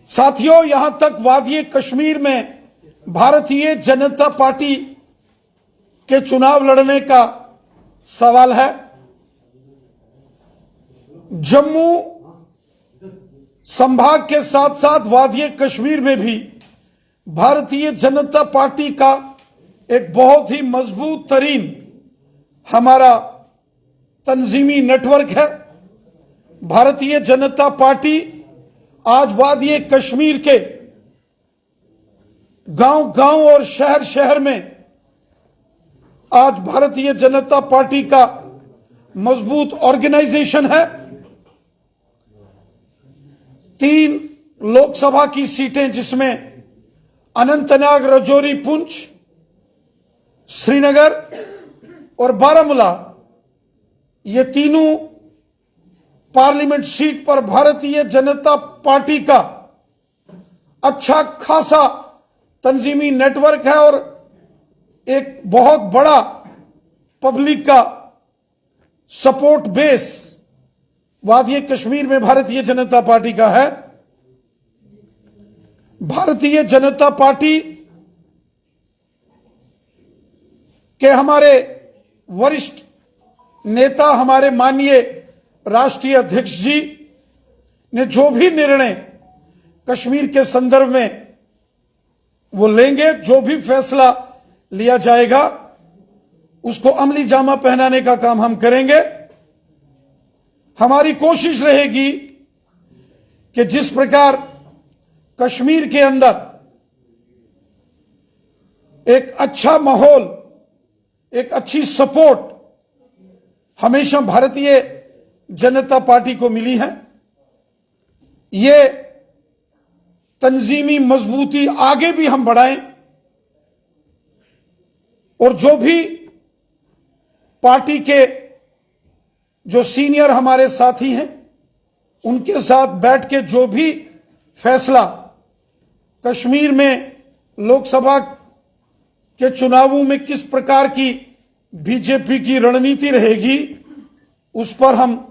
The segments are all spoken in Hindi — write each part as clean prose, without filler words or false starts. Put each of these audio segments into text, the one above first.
साथियों, यहां तक वादी कश्मीर में भारतीय जनता पार्टी के चुनाव लड़ने का सवाल है। जम्मू संभाग के साथ साथ वादी कश्मीर में भी भारतीय जनता पार्टी का एक बहुत ही मजबूत तरीन हमारा तंजीमी नेटवर्क है। भारतीय जनता पार्टी आज वादी कश्मीर के गांव गांव और शहर शहर में आज भारतीय जनता पार्टी का मजबूत ऑर्गेनाइजेशन है। 3 लोकसभा की सीटें जिसमें अनंतनाग, राजौरी, पुंछ, श्रीनगर और बारामूला, ये तीनों पार्लियामेंट सीट पर भारतीय जनता पार्टी का अच्छा खासा तंजीमी नेटवर्क है और एक बहुत बड़ा पब्लिक का सपोर्ट बेस वादी कश्मीर में भारतीय जनता पार्टी का है। भारतीय जनता पार्टी के हमारे वरिष्ठ नेता, हमारे माननीय राष्ट्रीय अध्यक्ष जी ने जो भी निर्णय कश्मीर के संदर्भ में वो लेंगे, जो भी फैसला लिया जाएगा उसको अमली जामा पहनाने का काम हम करेंगे। हमारी कोशिश रहेगी कि जिस प्रकार कश्मीर के अंदर एक अच्छा माहौल, एक अच्छी सपोर्ट हमेशा भारतीय जनता पार्टी को मिली है, ये तंजीमी मजबूती आगे भी हम बढ़ाएं और जो भी पार्टी के जो सीनियर हमारे साथी हैं उनके साथ बैठ के जो भी फैसला कश्मीर में लोकसभा के चुनावों में किस प्रकार की बीजेपी की रणनीति रहेगी उस पर हम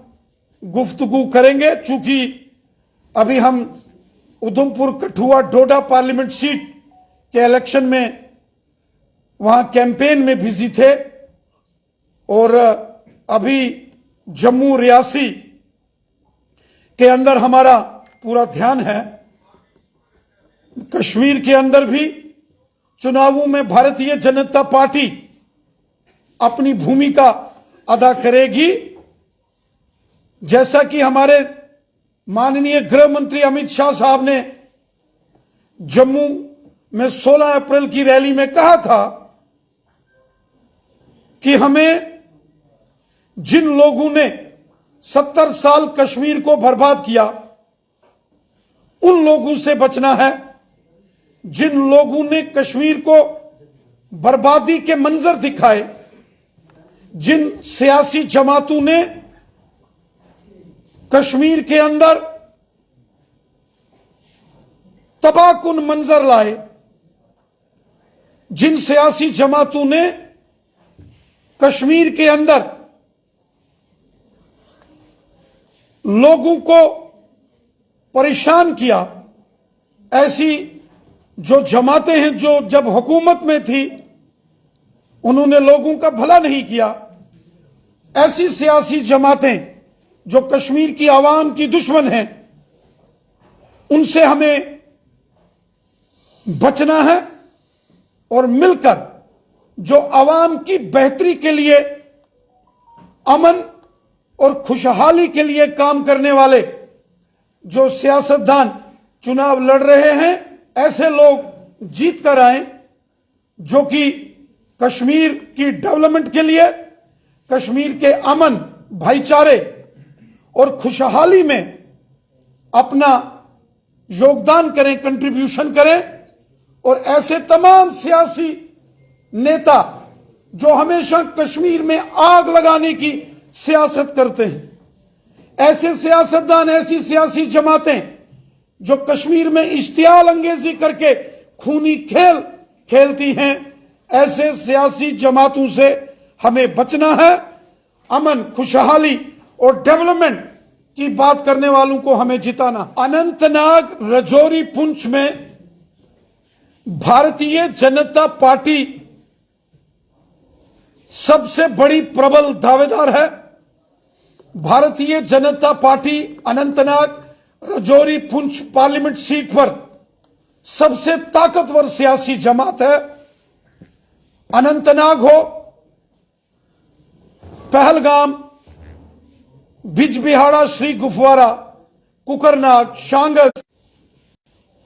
गुफ्तगू करेंगे। चूंकि अभी हम उधमपुर, कठुआ, डोडा पार्लियामेंट सीट के इलेक्शन में वहां कैंपेन में बिजी थे और अभी जम्मू, रियासी के अंदर हमारा पूरा ध्यान है। कश्मीर के अंदर भी चुनावों में भारतीय जनता पार्टी अपनी भूमिका अदा करेगी। जैसा कि हमारे माननीय गृह मंत्री अमित शाह साहब ने जम्मू में 16 अप्रैल की रैली में कहा था कि हमें जिन लोगों ने 70 साल कश्मीर को बर्बाद किया उन लोगों से बचना है। जिन लोगों ने कश्मीर को बर्बादी के मंजर दिखाए, जिन सियासी जमातों ने कश्मीर के अंदर तबाहकुन मंजर लाए, जिन सियासी जमातों ने कश्मीर के अंदर लोगों को परेशान किया, ऐसी जो जमातें हैं जो जब हुकूमत में थी उन्होंने लोगों का भला नहीं किया, ऐसी सियासी जमातें जो कश्मीर की आवाम की दुश्मन हैं, उनसे हमें बचना है और मिलकर जो आवाम की बेहतरी के लिए, अमन और खुशहाली के लिए काम करने वाले जो सियासतदान चुनाव लड़ रहे हैं, ऐसे लोग जीत कर आए जो कि कश्मीर की डेवलपमेंट के लिए, कश्मीर के अमन, भाईचारे और खुशहाली में अपना योगदान करें, कंट्रीब्यूशन करें। और ऐसे तमाम सियासी नेता जो हमेशा कश्मीर में आग लगाने की सियासत करते हैं, ऐसे सियासतदान, ऐसी सियासी जमातें जो कश्मीर में इश्तियाल अंगेजी करके खूनी खेल खेलती हैं, ऐसे सियासी जमातों से हमें बचना है। अमन, खुशहाली और डेवलपमेंट की बात करने वालों को हमें जिताना। अनंतनाग, राजौरी, पुंछ में भारतीय जनता पार्टी सबसे बड़ी प्रबल दावेदार है। Bharatiya Janata party Anantnag, Rajouri, Poonch parliament seat पर सबसे ताकतवर सियासी जमात है। अनंतनाग हो, पहलगाम, बिजबिहाड़ा, श्री गुफवारा, कुकरनाग, शांगस,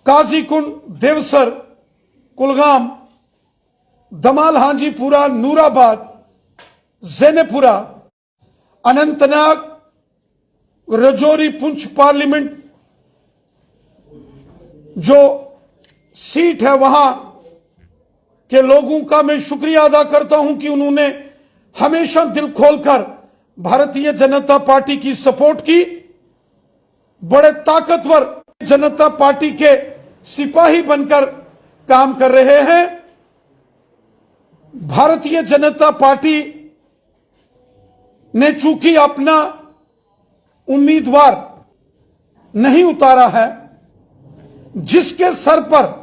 काजीकुंड, देवसर, कुलगाम, दमाल, हांजीपुरा, नूराबाद, जैनपुरा, अनंतनाग, राजौरी, पुंछ पार्लियामेंट जो सीट है, वहां के लोगों का मैं शुक्रिया अदा करता हूं कि उन्होंने हमेशा दिल खोलकर भारतीय जनता पार्टी की सपोर्ट की। बड़े ताकतवर जनता पार्टी के सिपाही बनकर काम कर रहे हैं। भारतीय जनता पार्टी ने चूंकि अपना उम्मीदवार नहीं उतारा है, जिसके सर पर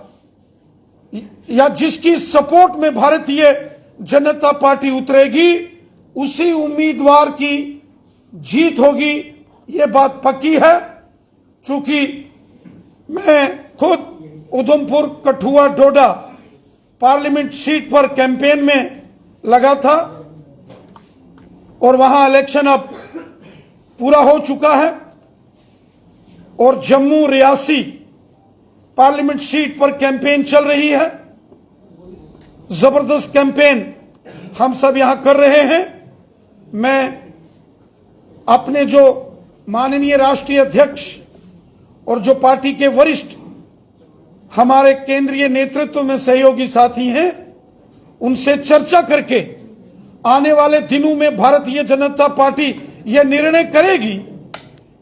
या जिसकी सपोर्ट में भारतीय जनता पार्टी उतरेगी, उसी उम्मीदवार की जीत होगी, यह बात पक्की है। चूंकि मैं खुद उधमपुर, कठुआ, डोडा पार्लियामेंट सीट पर कैंपेन में लगा था और वहां इलेक्शन अब पूरा हो चुका है और जम्मू, रियासी पार्लियामेंट सीट पर कैंपेन चल रही है। जबरदस्त कैंपेन हम सब यहां कर रहे हैं। मैं अपने जो माननीय राष्ट्रीय अध्यक्ष और जो पार्टी के वरिष्ठ हमारे केंद्रीय नेतृत्व में सहयोगी साथी हैं, उनसे चर्चा करके आने वाले दिनों में भारतीय जनता पार्टी यह निर्णय करेगी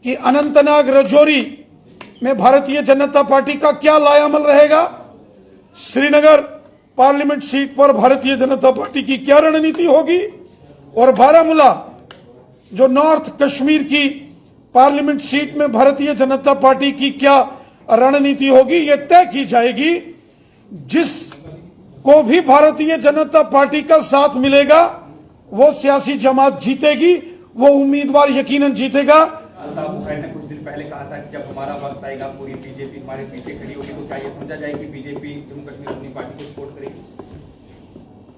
कि अनंतनाग, राजौरी में भारतीय जनता पार्टी का क्या लायामल रहेगा, श्रीनगर पार्लियामेंट सीट पर भारतीय जनता पार्टी की क्या रणनीति होगी और बारामूला जो नॉर्थ कश्मीर की पार्लियामेंट सीट में भारतीय जनता पार्टी की क्या रणनीति होगी, यह तय की जाएगी। जिसको भी भारतीय जनता पार्टी का साथ मिलेगा वो सियासी जमात जीतेगी, वो उम्मीदवार यकीनन जीतेगा। ने कुछ दिन पहले कहा था कि जब हमारा वक्त आएगा पूरी बीजेपी हमारे पीछे खड़ी होगी, तो क्या ये समझा जाए कि बीजेपी जम्मू कश्मीर अपनी पार्टी को सपोर्ट करेगी?